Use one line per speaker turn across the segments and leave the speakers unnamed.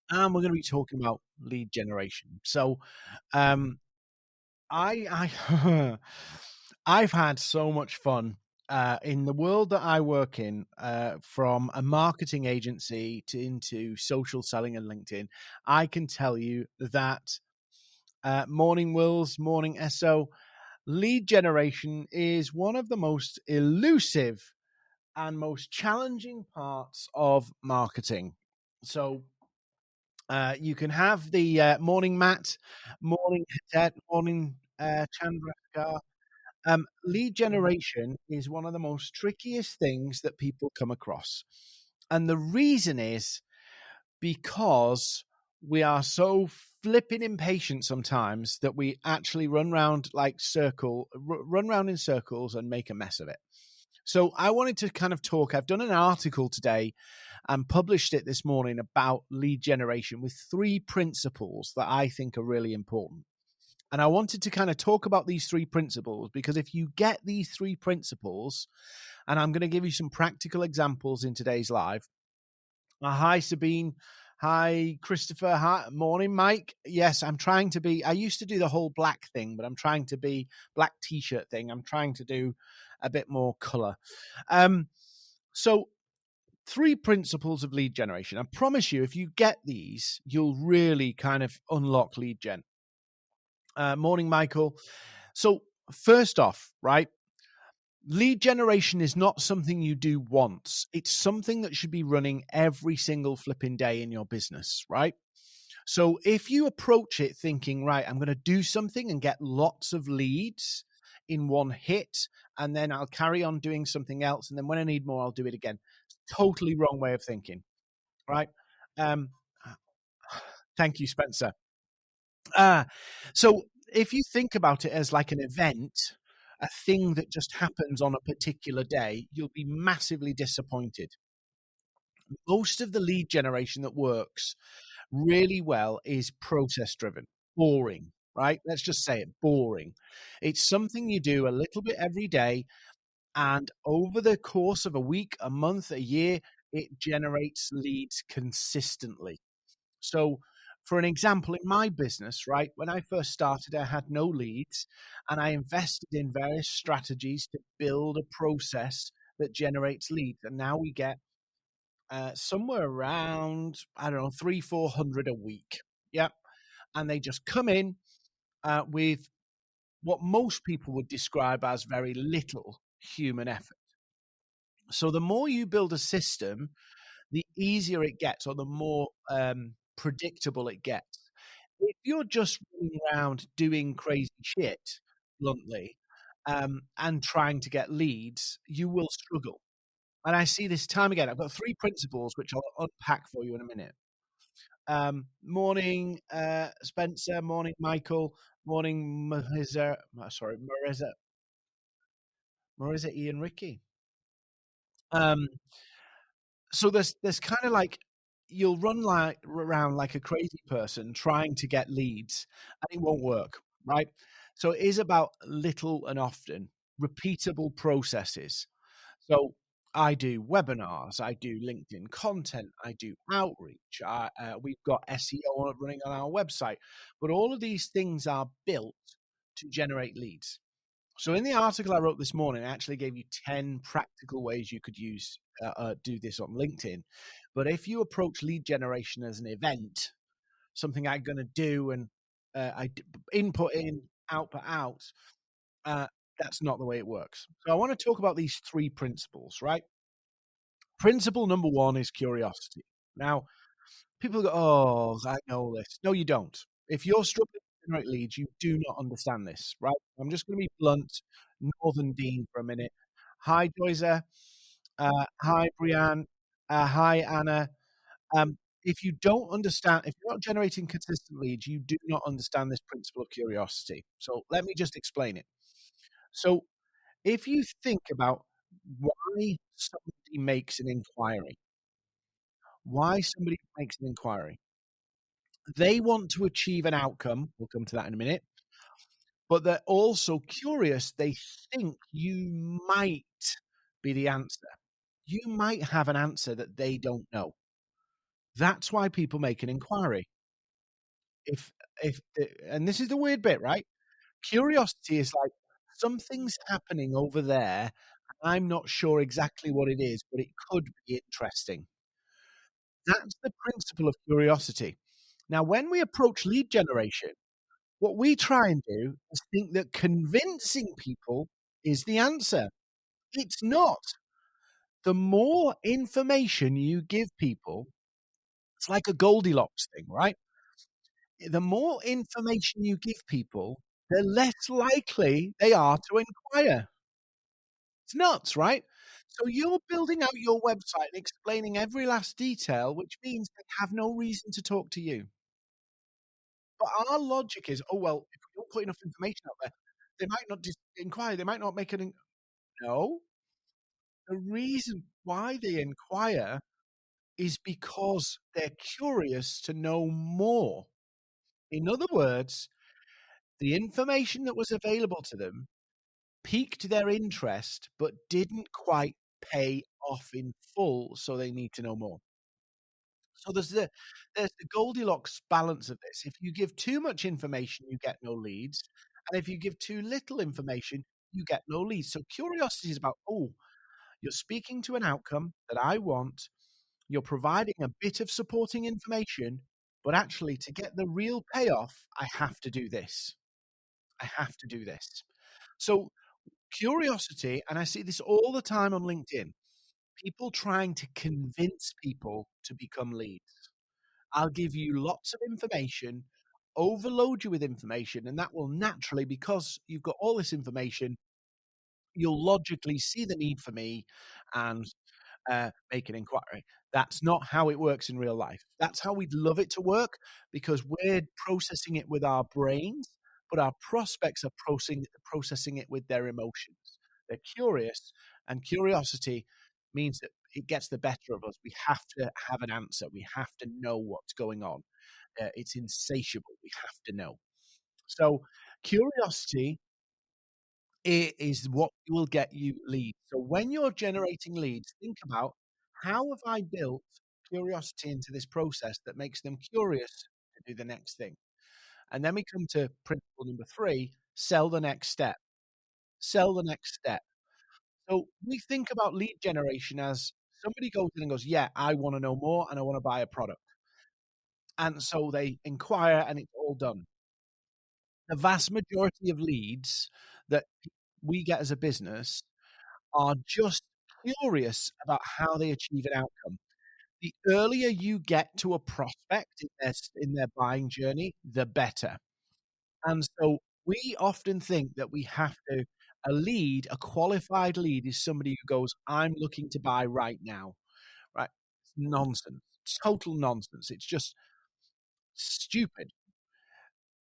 and we're going to be talking about lead generation. So, um, I I've had so much fun in the world that I work in, from a marketing agency into social selling and LinkedIn. I can tell you that morning wills, morning SO, lead generation is one of the most elusive and most challenging parts of marketing. So you can have the morning Matt, morning Ted, morning Chandra. Lead generation is one of the most trickiest things that people come across. And the reason is because we are so flipping impatient sometimes that we actually run round in circles and make a mess of it. So I wanted to kind of talk. I've done an article today and published it this morning about lead generation with 3 principles that I think are really important. And I wanted to kind of talk about these 3 principles because if you get these 3 principles, and I'm going to give you some practical examples in today's live. Hi, Sabine. Hi, Christopher. Hi, morning, Mike. Yes, I used to do the whole black thing, but I'm trying to be black t-shirt thing. I'm trying to do a bit more color. So 3 principles of lead generation. I promise you, if you get these, you'll really kind of unlock lead gen. Morning, Michael. So first off, right, lead generation is not something you do once. It's something that should be running every single flipping day in your business, right? So if you approach it thinking, right, I'm going to do something and get lots of leads in one hit, and then I'll carry on doing something else, and then when I need more, I'll do it again. Totally wrong way of thinking, right? Thank you, Spencer. So if you think about it as like an event, a thing that just happens on a particular day, you'll be massively disappointed. Most of the lead generation that works really well is process driven, boring, right? Let's just say it, boring. It's something you do a little bit every day, and over the course of a week, a month, a year, it generates leads consistently. So, for an example, in my business, right, when I first started, I had no leads and I invested in various strategies to build a process that generates leads. And now we get somewhere around, I don't know, 400 a week. Yeah. And they just come in with what most people would describe as very little human effort. So the more you build a system, the easier it gets, or the more predictable it gets. If you're just running around doing crazy shit, bluntly, and trying to get leads, you will struggle. And I see this time again. I've got 3 principles which I'll unpack for you in a minute. Morning, Spencer. Morning, Michael. Morning, Marissa, Ian, Ricky. Um, so there's kind of like you'll run like around like a crazy person trying to get leads and it won't work, right? So it is about little and often repeatable processes. So I do webinars, I do LinkedIn content, I do outreach, we've got SEO running on our website, but all of these things are built to generate leads. So in the article I wrote this morning, I actually gave you 10 practical ways you could do this on LinkedIn. But if you approach lead generation as an event, something I'm going to do and input in, output out, uh, that's not the way it works. So I want to talk about these 3 principles, right? Principle number 1 is curiosity. Now, people go, "Oh, I know this." No, you don't. If you're struggling to generate leads, you do not understand this, right? I'm just going to be blunt. Northern Dean for a minute. Hi, Joyza. Hi, Brianne. Hi, Anna. If you don't understand, if you're not generating consistent leads, you do not understand this principle of curiosity. So let me just explain it. So if you think about why somebody makes an inquiry, they want to achieve an outcome. We'll come to that in a minute. But they're also curious. They think you might be the answer. You might have an answer that they don't know. That's why people make an inquiry. If the and this is the weird bit, right? Curiosity is like, something's happening over there, I'm not sure exactly what it is, but it could be interesting. That's the principle of curiosity. Now, when we approach lead generation, what we try and do is think that convincing people is the answer. It's not. The more information you give people, it's like a Goldilocks thing, right? The more information you give people, the less likely they are to inquire. It's nuts, right? So you're building out your website and explaining every last detail, which means they have no reason to talk to you. But our logic is, oh, well, if we don't put enough information out there, they might not just inquire. They might not make an. No, the reason why they inquire is because they're curious to know more. In other words, the information that was available to them piqued their interest, but didn't quite pay off in full, so they need to know more. So there's the Goldilocks balance of this. If you give too much information, you get no leads, and if you give too little information, you get no leads. So curiosity is about, oh, you're speaking to an outcome that I want. You're providing a bit of supporting information, but actually, to get the real payoff, I have to do this. I have to do this. So curiosity, and I see this all the time on LinkedIn, people trying to convince people to become leads. I'll give you lots of information, overload you with information, and that will naturally, because you've got all this information, you'll logically see the need for me and make an inquiry. That's not how it works in real life. That's how we'd love it to work because we're processing it with our brains, but our prospects are processing it with their emotions. They're curious, and curiosity means that it gets the better of us. We have to have an answer. We have to know what's going on. It's insatiable. We have to know. So, curiosity is what will get you leads. So when you're generating leads, think about, how have I built curiosity into this process that makes them curious to do the next thing? And then we come to principle number 3, sell the next step. Sell the next step. So we think about lead generation as somebody goes in and goes, yeah, I want to know more and I want to buy a product. And so they inquire and it's all done. The vast majority of leads that we get as a business are just curious about how they achieve an outcome. The earlier you get to a prospect in their buying journey, the better. And so we often think that we have to, a lead, a qualified lead is somebody who goes, I'm looking to buy right now, right? It's nonsense, total nonsense. It's just stupid.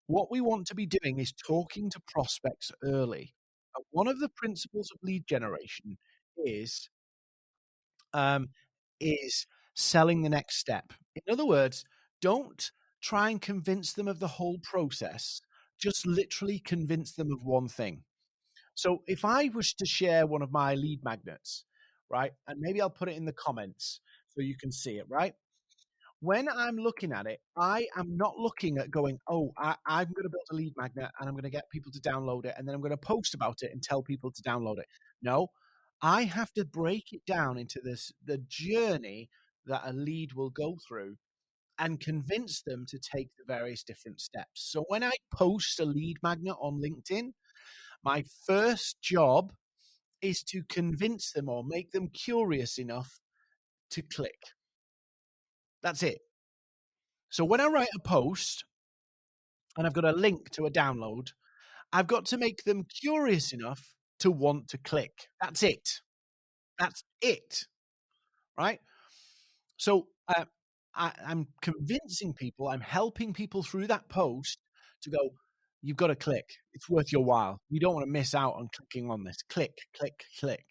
What we want to be doing is talking to prospects early. And one of the principles of lead generation is um, is selling the next step. In other words, don't try and convince them of the whole process. Just literally convince them of one thing. So if I was to share one of my lead magnets, right, and maybe I'll put it in the comments so you can see it, right? When I'm looking at it, I am not looking at going, oh, I'm going to build a lead magnet and I'm going to get people to download it and then I'm going to post about it and tell people to download it. No, I have to break it down into the journey that a lead will go through and convince them to take the various different steps. So when I post a lead magnet on LinkedIn, my first job is to convince them or make them curious enough to click. That's it. So when I write a post and I've got a link to a download, I've got to make them curious enough to want to click. That's it. That's it. Right? So I'm convincing people, I'm helping people through that post to go, you've got to click. It's worth your while. You don't want to miss out on clicking on this. Click, click, click.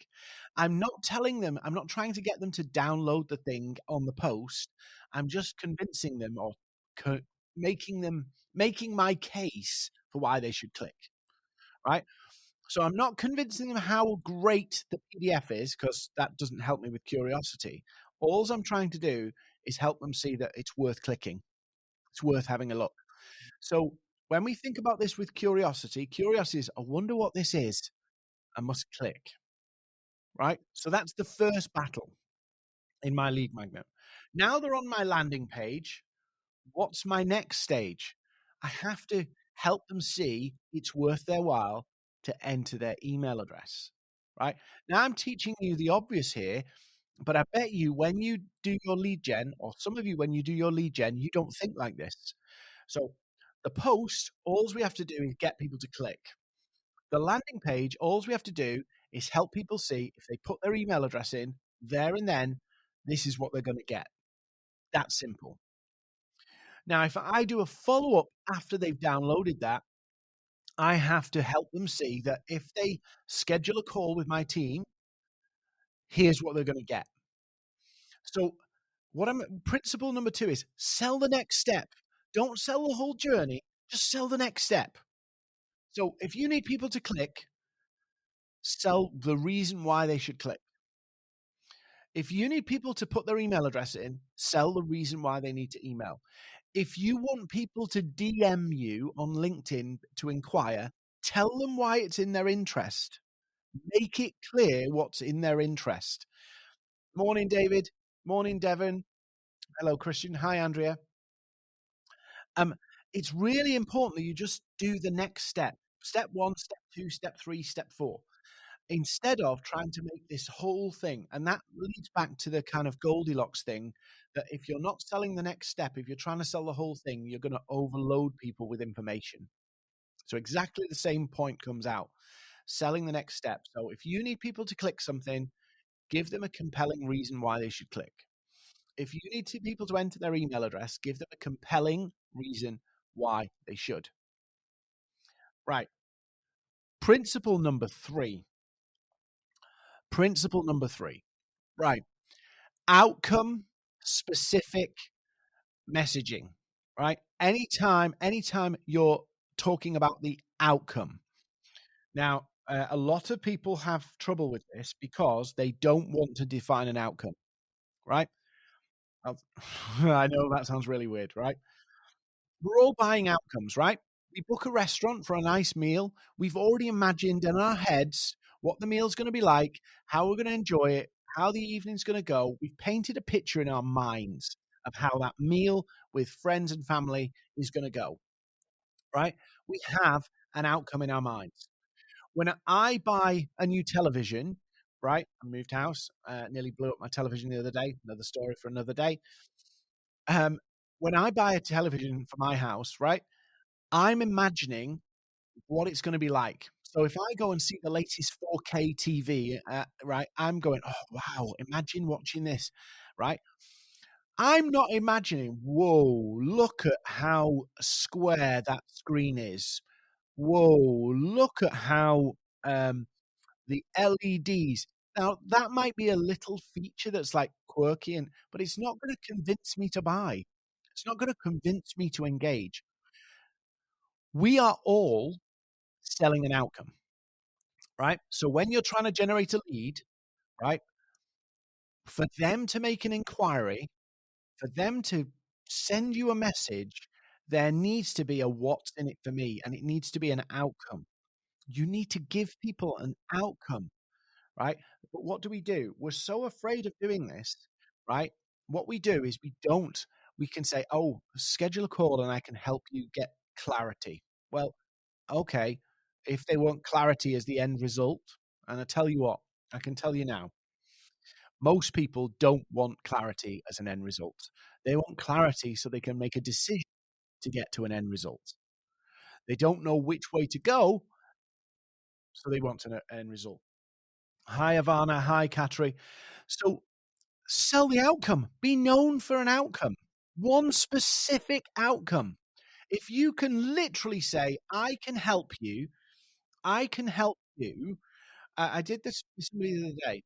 I'm not telling them, I'm not trying to get them to download the thing on the post. I'm just convincing them or making my case for why they should click. Right. So I'm not convincing them how great the PDF is because that doesn't help me with curiosity. All I'm trying to do is help them see that it's worth clicking. It's worth having a look. So when we think about this with curiosity is, I wonder what this is. I must click, right? So that's the first battle in my lead magnet. Now they're on my landing page. What's my next stage? I have to help them see it's worth their while to enter their email address, right? Now I'm teaching you the obvious here, but I bet you when you do your lead gen, or some of you when you do your lead gen, you don't think like this. So the post, all we have to do is get people to click. The landing page, all we have to do is help people see if they put their email address in there and then, this is what they're going to get. That's simple. Now, if I do a follow up after they've downloaded that, I have to help them see that if they schedule a call with my team, here's what they're going to get. So, principle number 2 is sell the next step. Don't sell the whole journey, just sell the next step. So, if you need people to click, sell the reason why they should click. If you need people to put their email address in, sell the reason why they need to email. If you want people to DM you on LinkedIn to inquire, tell them why it's in their interest. Make it clear what's in their interest. Morning, David. Morning, Devon. Hello, Christian. Hi, Andrea. It's really important that you just do the next step. Step 1, step 2, step 3, step 4. Instead of trying to make this whole thing, and that leads back to the kind of Goldilocks thing, that if you're not selling the next step, if you're trying to sell the whole thing, you're going to overload people with information. So exactly the same point comes out, selling the next step. So if you need people to click something, give them a compelling reason why they should click. If you need people to enter their email address, give them a compelling reason why they should. Right. Principle number 3. Right. Outcome specific messaging, right? Anytime you're talking about the outcome. Now, a lot of people have trouble with this because they don't want to define an outcome, right? I know that sounds really weird, right? We're all buying outcomes, right? We book a restaurant for a nice meal. We've already imagined in our heads what the meal's going to be like, how we're going to enjoy it, how the evening's going to go. We've painted a picture in our minds of how that meal with friends and family is going to go, right? We have an outcome in our minds. When I buy a new television, right? I moved house, nearly blew up my television the other day. Another story for another day. When I buy a television for my house, right? I'm imagining what it's going to be like. So if I go and see the latest 4K TV, right, I'm going, oh, wow, imagine watching this, right? I'm not imagining, whoa, look at how square that screen is. Whoa, look at how the LEDs. Now, that might be a little feature that's like quirky, but it's not going to convince me to buy. It's not going to convince me to engage. We are all selling an outcome, right? So when you're trying to generate a lead, right, for them to make an inquiry, for them to send you a message, there needs to be a what's in it for me, and it needs to be an outcome. You need to give people an outcome, right? But what do? We're so afraid of doing this, right? What we do is we can say, oh, schedule a call and I can help you get clarity. Well, okay, if they want clarity as the end result, and I tell you what, I can tell you now, most people don't want clarity as an end result. They want clarity so they can make a decision to get to an end result. They don't know which way to go, so they want an end result. Hi, Ivana. Hi, Katri. So sell the outcome. Be known for an outcome, one specific outcome. If you can literally say, I can help you, I can help you. I did this with somebody the other day.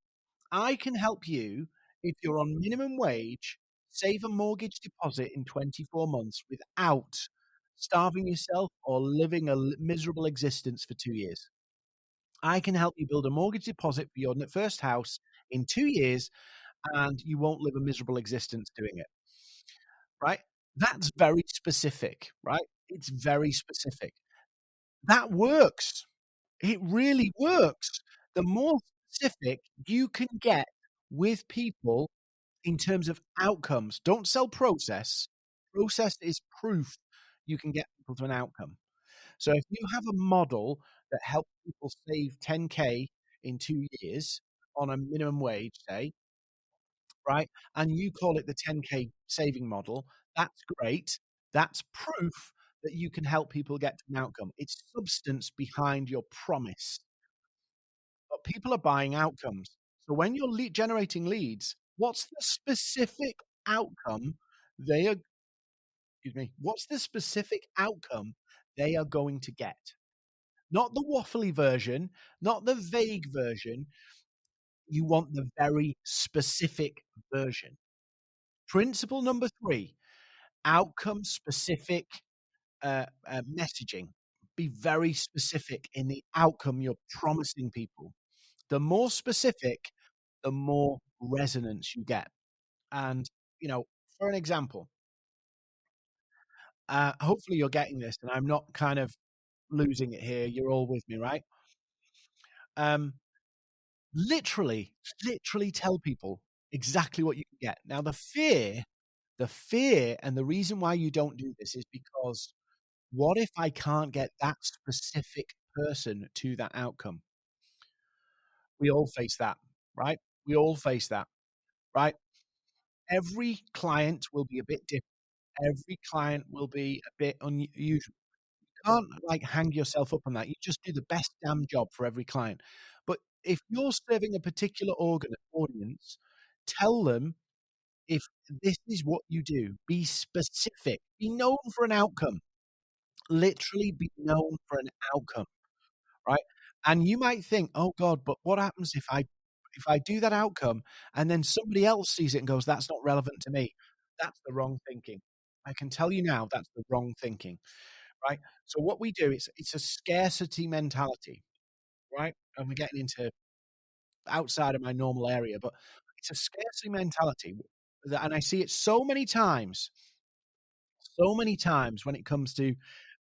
I can help you if you're on minimum wage, save a mortgage deposit in 24 months without starving yourself or living a miserable existence for 2 years. I can help you build a mortgage deposit for your first house in 2 years, and you won't live a miserable existence doing it. right? That's very specific, right? It's very specific. That works. It really works. The more specific you can get with people in terms of outcomes, don't sell process. Process is proof you can get people to an outcome. So if you have a model that helps people save 10K in 2 years on a minimum wage, say, right, and you call it the 10K saving model, that's great. That's proof that you can help people get to an outcome. It's substance behind your promise. But people are buying outcomes. So when you're generating leads, what's the specific outcome they are excuse me, what's the specific outcome they are going to get? Not the waffly version, not the vague version. You want the very specific version. Principle number 3, outcome specific messaging. Be very specific in the outcome you're promising people. The more specific, the more resonance you get. And, for an example, hopefully you're getting this and I'm not kind of losing it here. You're all with me, right? Um, literally, literally tell people exactly what you can get. Now, the fear and the reason why you don't do this is because what if I can't get that specific person to that outcome? We all face that, right? We all face that, right? Every client will be a bit different. Every client will be a bit unusual. You can't, like, hang yourself up on that. You just do the best damn job for every client. But if you're serving a particular audience, tell them if this is what you do. Be specific. Be known for an outcome. Literally be known for an outcome, right? And you might think, "Oh god, but what happens if I do that outcome and then somebody else sees it and goes, 'That's not relevant to me.'" That's the wrong thinking. I can tell you now that's the wrong thinking, right? So what we do, it's a scarcity mentality, right? And we're getting into outside of my normal area, but it's a scarcity mentality that, and I see it so many times when it comes to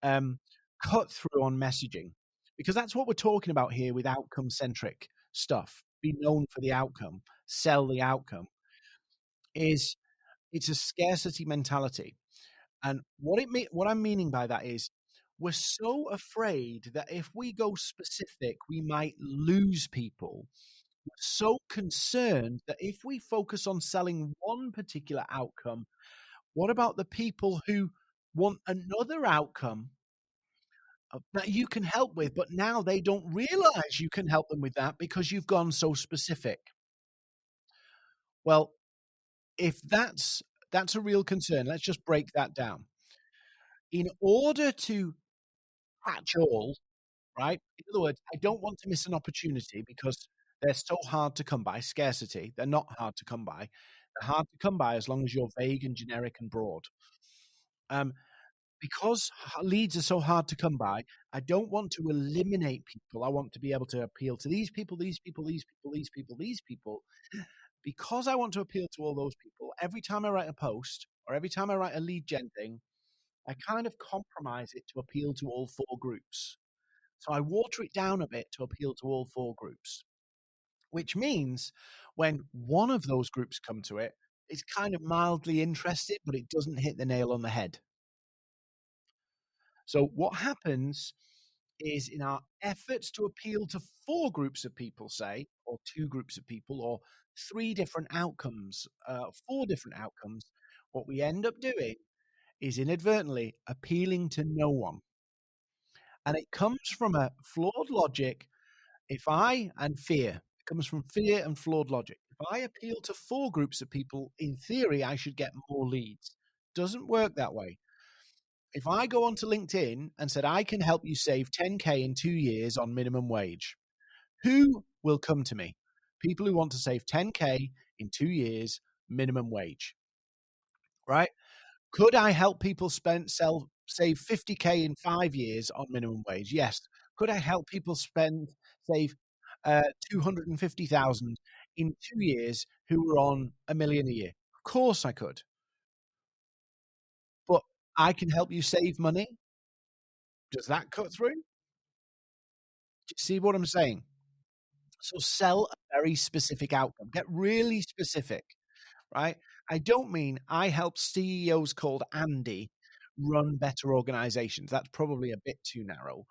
um, cut through on messaging, because that's what we're talking about here with outcome centric stuff. Be known for the outcome, sell the outcome. Is It's a scarcity mentality, and what I'm meaning by that is we're so afraid that if we go specific, we might lose people. We're so concerned that if we focus on selling one particular outcome, what about the people who want another outcome that you can help with, but now they don't realize you can help them with that because you've gone so specific? Well, if that's a real concern, let's just break that down. In order to catch all, right? In other words, I don't want to miss an opportunity because they're so hard to come by. Scarcity, they're not hard to come by. They're hard to come by as long as you're vague and generic and broad. Um, because leads are so hard to come by, I don't want to eliminate people. I want to be able to appeal to these people, these people, these people, these people, these people. Because I want to appeal to all those people, every time I write a post or every time I write a lead gen thing, I kind of compromise it to appeal to all 4 groups. So I water it down a bit to appeal to all 4 groups, which means when one of those groups come to it, it's kind of mildly interested, but it doesn't hit the nail on the head. So what happens is in our efforts to appeal to 4 groups of people, say, or 2 groups of people, or 3 different outcomes, 4 different outcomes, what we end up doing is inadvertently appealing to no one. And it comes from a flawed logic. And fear. It comes from fear and flawed logic. If I appeal to 4 groups of people, in theory, I should get more leads. Doesn't work that way. If I go onto LinkedIn and said, I can help you save 10K in 2 years on minimum wage, who will come to me? People who want to save 10K in 2 years minimum wage, right? Could I help people save 50K in 5 years on minimum wage? Yes. Could I help people save 250,000 in 2 years who were on 1 million a year? Of course I could. I can help you save money. Does that cut through? Do you see what I'm saying? So sell a very specific outcome. Get really specific, right? I don't mean I help CEOs called Andy run better organizations. That's probably a bit too narrow.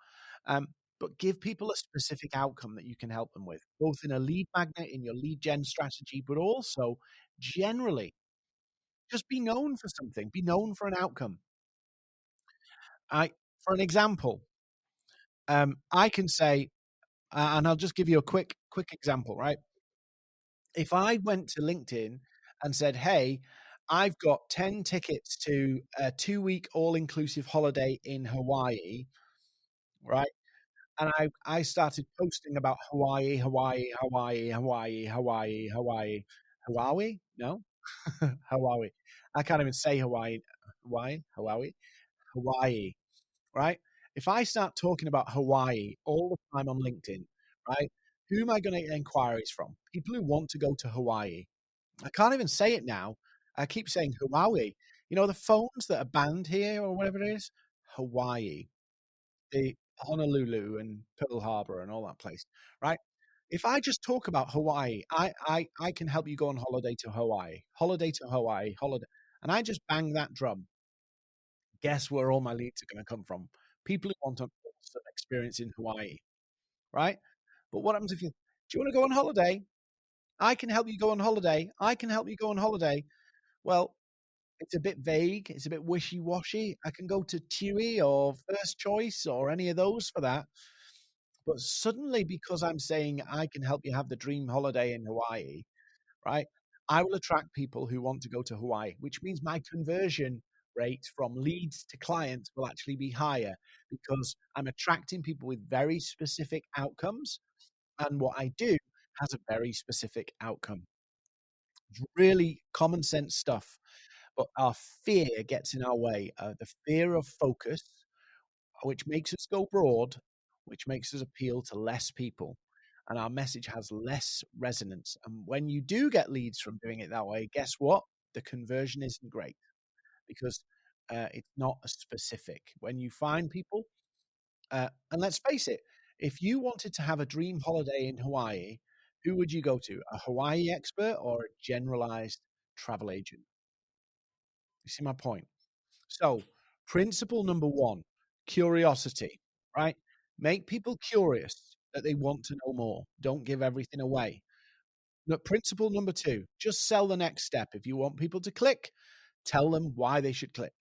Um, but give people a specific outcome that you can help them with, both in a lead magnet, in your lead gen strategy, but also generally just be known for something, be known for an outcome. For an example, I can say, and I'll just give you a quick example, right? If I went to LinkedIn and said, "Hey, I've got 10 tickets to a 2-week all-inclusive holiday in Hawaii," right? And I started posting about Hawaii, Hawaii, Hawaii, Hawaii, Hawaii, Hawaii. Hawaii? No? Hawaii. I can't even say Hawaii. Hawaii? Hawaii? Hawaii, right? If I start talking about Hawaii all the time on LinkedIn, right? Who am I going to get inquiries from? People who want to go to Hawaii. I can't even say it now. I keep saying Hawaii. You know, the phones that are banned here or whatever it is? Hawaii, the Honolulu and Pearl Harbor and all that place, right? If I just talk about Hawaii, I can help you go on holiday to Hawaii, holiday. And I just bang that drum. Guess where all my leads are going to come from? People who want an awesome experience in Hawaii, right? But what happens if do you want to go on holiday? I can help you go on holiday. I can help you go on holiday. Well, it's a bit vague. It's a bit wishy-washy. I can go to TUI or First Choice or any of those for that. But suddenly, because I'm saying I can help you have the dream holiday in Hawaii, right? I will attract people who want to go to Hawaii, which means my conversion rate from leads to clients will actually be higher because I'm attracting people with very specific outcomes. And what I do has a very specific outcome. It's really common sense stuff. But our fear gets in our way. The fear of focus, which makes us go broad, which makes us appeal to less people. And our message has less resonance. And when you do get leads from doing it that way, guess what? The conversion isn't great because it's not as specific. When you find people, and let's face it, if you wanted to have a dream holiday in Hawaii, who would you go to? A Hawaii expert or a generalized travel agent? You see my point? So, principle number one, curiosity, right? Make people curious that they want to know more. Don't give everything away. Look, principle number two, just sell the next step. If you want people to click, tell them why they should click.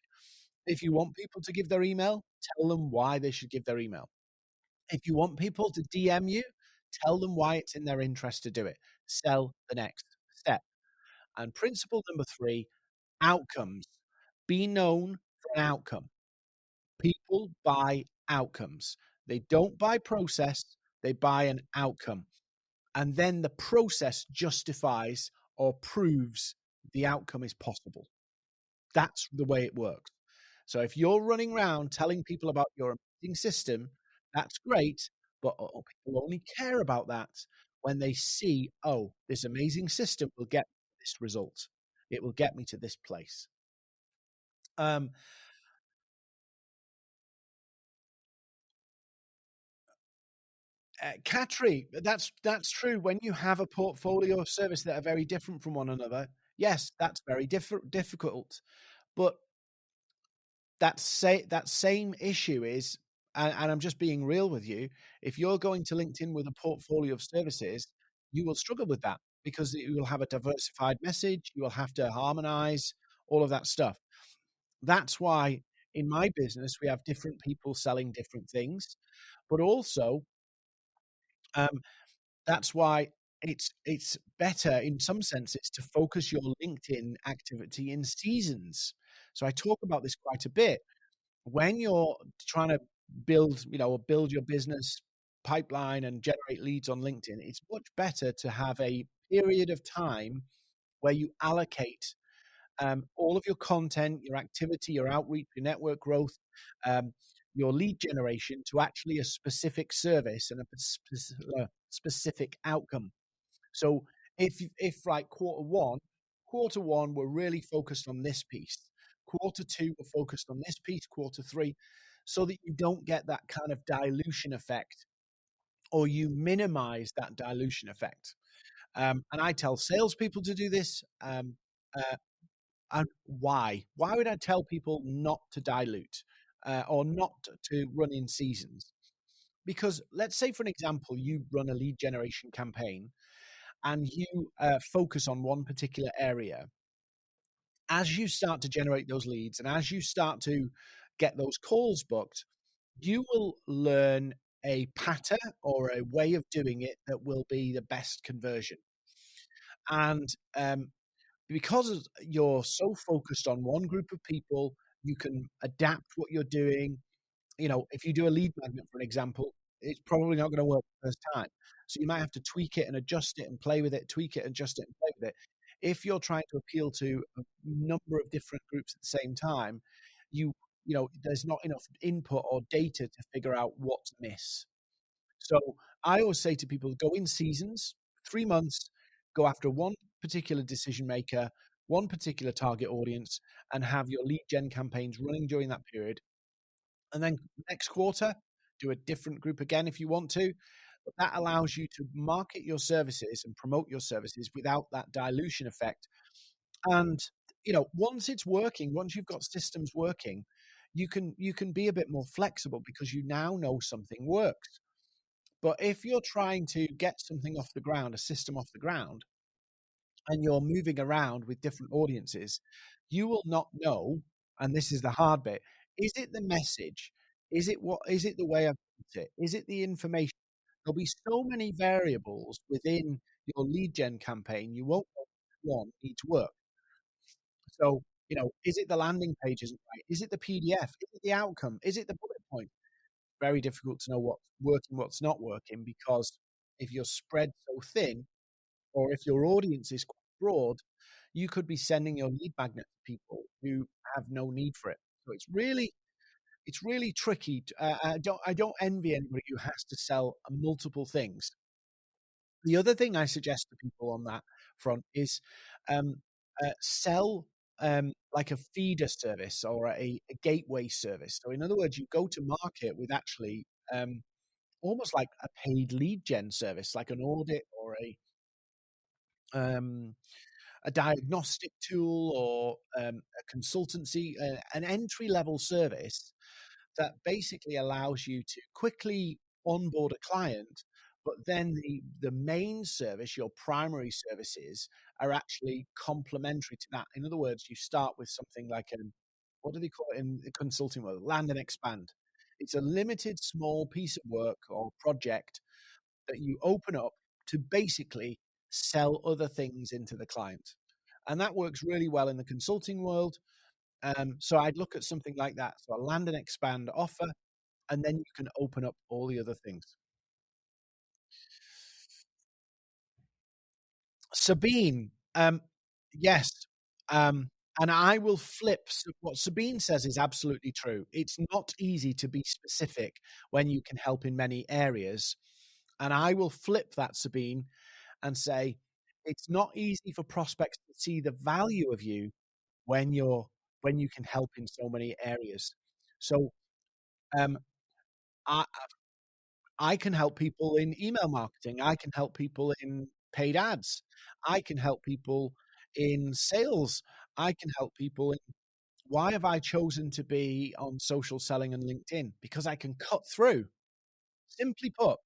If you want people to give their email, tell them why they should give their email. If you want people to DM you, tell them why it's in their interest to do it. Sell the next step. And principle number three, outcomes. Be known for an outcome. People buy outcomes. They don't buy process, they buy an outcome. And then the process justifies or proves the outcome is possible. That's the way it works. So if you're running around telling people about your amazing system, that's great, but people only care about that when they see, oh, this amazing system will get this result. It will get me to this place. Um, Katri, that's true. When you have a portfolio of services that are very different from one another, yes, that's very difficult. But that same issue is, and I'm just being real with you. If you're going to LinkedIn with a portfolio of services, you will struggle with that because you will have a diversified message. You will have to harmonize all of that stuff. That's why in my business we have different people selling different things, but also um, that's why it's better in some senses to focus your LinkedIn activity in seasons. So I talk about this quite a bit. When you're trying to build your business pipeline and generate leads on LinkedIn, it's much better to have a period of time where you allocate all of your content, your activity, your outreach, your network growth, um, your lead generation to actually a specific service and a specific outcome. So if like quarter one, we're really focused on this piece. quarter two, we're focused on this piece, quarter three, so that you don't get that kind of dilution effect, or you minimize that dilution effect. And I tell salespeople to do this. Uh, and why? Why would I tell people not to dilute or not to run in seasons? Because let's say, for an example, you run a lead generation campaign and you focus on one particular area. As you start to generate those leads and as you start to get those calls booked, you will learn a pattern or a way of doing it that will be the best conversion. And because you're so focused on one group of people, you can adapt what you're doing. If you do a lead magnet, for an example, it's probably not going to work the first time. So you might have to tweak it and adjust it and play with it, tweak it, adjust it and play with it. If you're trying to appeal to a number of different groups at the same time, you there's not enough input or data to figure out what's miss. So I always say to people, go in seasons, 3 months, go after one particular decision maker, one particular target audience, and have your lead gen campaigns running during that period. And then next quarter, do a different group again if you want to. But that allows you to market your services and promote your services without that dilution effect. And once it's working, once you've got systems working, you can be a bit more flexible because you now know something works. But if you're trying to get something off the ground, a system off the ground, and you're moving around with different audiences, you will not know, and this is the hard bit, is it the message? Is it the way I've put it? Is it the information? There'll be so many variables within your lead gen campaign, you won't know which one needs work. So, is it the landing page isn't right? Is it the PDF? Is it the outcome? Is it the bullet point? Very difficult to know what's working, what's not working, because if you're spread so thin, or if your audience is quite broad, you could be sending your lead magnet to people who have no need for it. So it's really tricky. I don't envy anybody who has to sell multiple things. The other thing I suggest to people on that front is um, sell like a feeder service or a gateway service. So in other words, you go to market with actually almost like a paid lead gen service, like an audit or um, a diagnostic tool or a consultancy, an entry level service that basically allows you to quickly onboard a client, but then the main service, your primary services, are actually complementary to that. In other words, you start with something like what do they call it in the consulting world? Land and expand. It's a limited small piece of work or project that you open up to basically sell other things into the client. And that works really well in the consulting world. So I'd look at something like that. So a land and expand offer, and then you can open up all the other things. Sabine, yes. And I will flip. What Sabine says is absolutely true. It's not easy to be specific when you can help in many areas. And I will flip that, Sabine, and say it's not easy for prospects to see the value of you when you can help in so many areas. So um, I, I can help people in email marketing. I can help people in paid ads. I can help people in sales. I can help people in. Why have I chosen to be on social selling and LinkedIn? Because I can cut through. Simply put,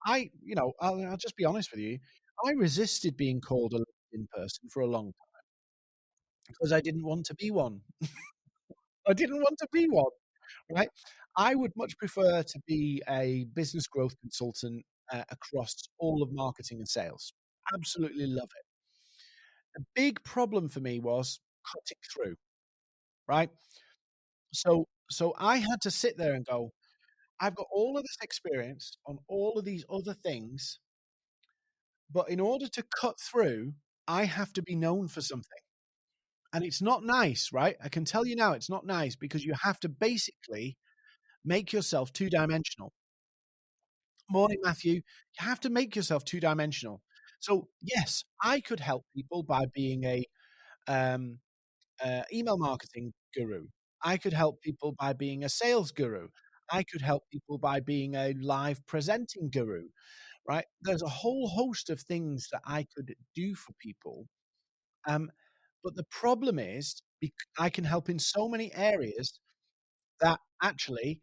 I'll just be honest with you. I resisted being called a LinkedIn person for a long time because I didn't want to be one. I didn't want to be one, right? I would much prefer to be a business growth consultant across all of marketing and sales. Absolutely love it. The big problem for me was cutting through, right? So I had to sit there and go, I've got all of this experience on all of these other things, but in order to cut through, I have to be known for something. And it's not nice, right? I can tell you now, it's not nice because you have to basically make yourself two dimensional. Morning, Matthew. You have to make yourself two dimensional. So, yes, I could help people by being a email marketing guru. I could help people by being a sales guru. I could help people by being a live presenting guru, right? There's a whole host of things that I could do for people. Um, but the problem is, I can help in so many areas that actually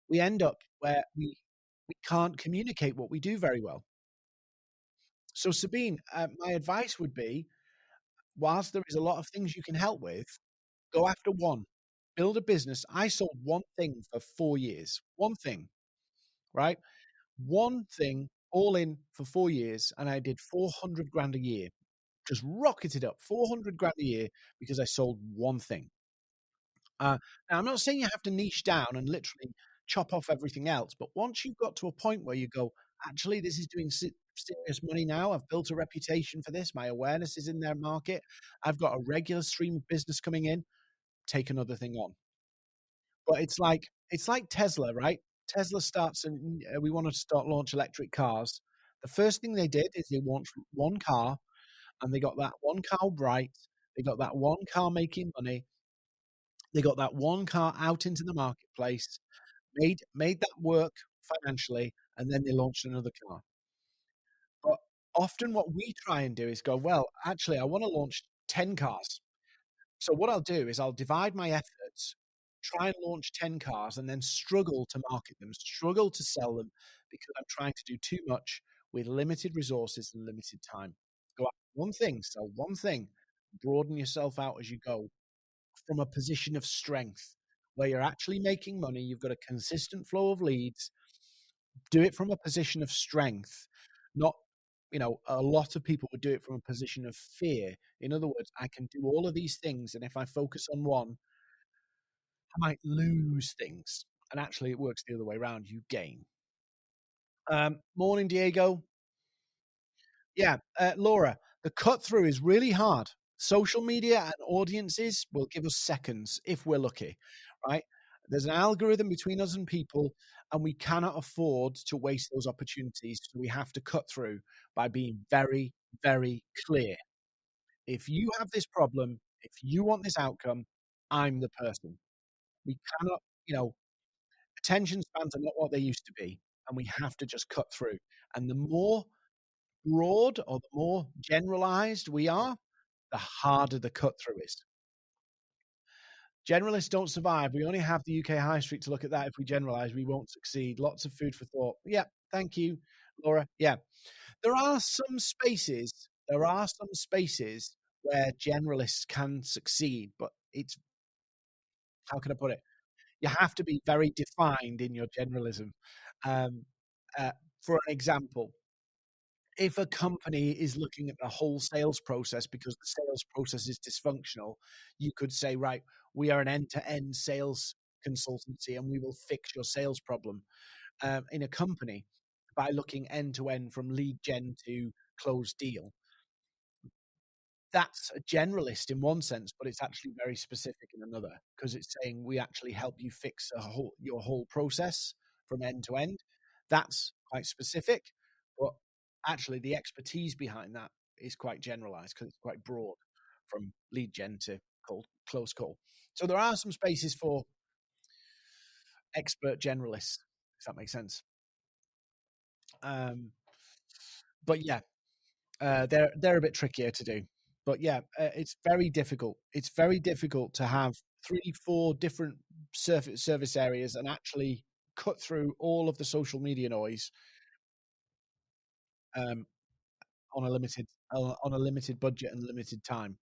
we end up where we can't communicate what we do very well. So, Sabine, my advice would be, whilst there is a lot of things you can help with, go after one. Build a business. I sold one thing for 4 years. One thing, right? One thing all in for 4 years, and I did 400 grand a year. Just rocketed up 400 grand a year because I sold one thing. Now, I'm not saying you have to niche down and literally chop off everything else, but once you've got to a point where you go, actually, this is doing serious money now. I've built a reputation for this. My awareness is in their market. I've got a regular stream of business coming in. Take another thing on. But it's like Tesla, right? Tesla starts and we wanted to start launch electric cars. The first thing they did is they launched one car, and they got that one car right. They got that one car making money. They got that one car out into the marketplace, made that work financially, and then they launched another car. But often what we try and do is go, well, actually, I want to launch 10 cars. So what I'll do is I'll divide my efforts, try and launch 10 cars, and then struggle to market them, struggle to sell them because I'm trying to do too much with limited resources and limited time. Go after one thing, sell one thing, broaden yourself out as you go from a position of strength where you're actually making money, you've got a consistent flow of leads. Do it from a position of strength, not, a lot of people would do it from a position of fear. In other words, I can do all of these things, and if I focus on one, I might lose things. And actually, it works the other way around. You gain. Morning, Diego. Yeah, Laura, the cut through is really hard. Social media and audiences will give us seconds if we're lucky, right? There's an algorithm between us and people, and we cannot afford to waste those opportunities. So we have to cut through by being very, very clear. If you have this problem, if you want this outcome, I'm the person. We cannot, attention spans are not what they used to be, and we have to just cut through. And the more broad or the more generalized we are, the harder the cut through is. Generalists don't survive. We only have the UK high street to look at that. If we generalize, we won't succeed. Lots of food for thought. Yeah, thank you, Laura. Yeah, there are some spaces. There are some spaces where generalists can succeed, but it's, how can I put it? You have to be very defined in your generalism. Um, uh, for an example, if a company is looking at the whole sales process because the sales process is dysfunctional, you could say, right, we are an end-to-end sales consultancy and we will fix your sales problem in a company by looking end-to-end from lead gen to closed deal. That's a generalist in one sense, but it's actually very specific in another because it's saying we actually help you fix your whole process from end to end. That's quite specific, but actually the expertise behind that is quite generalized because it's quite broad from lead gen to close call. So there are some spaces for expert generalists, if that makes sense. Um, but yeah, they're a bit trickier to do. But yeah, it's very difficult. It's very difficult to have 3, 4 different service areas and actually cut through all of the social media noise um, on a limited budget and limited time.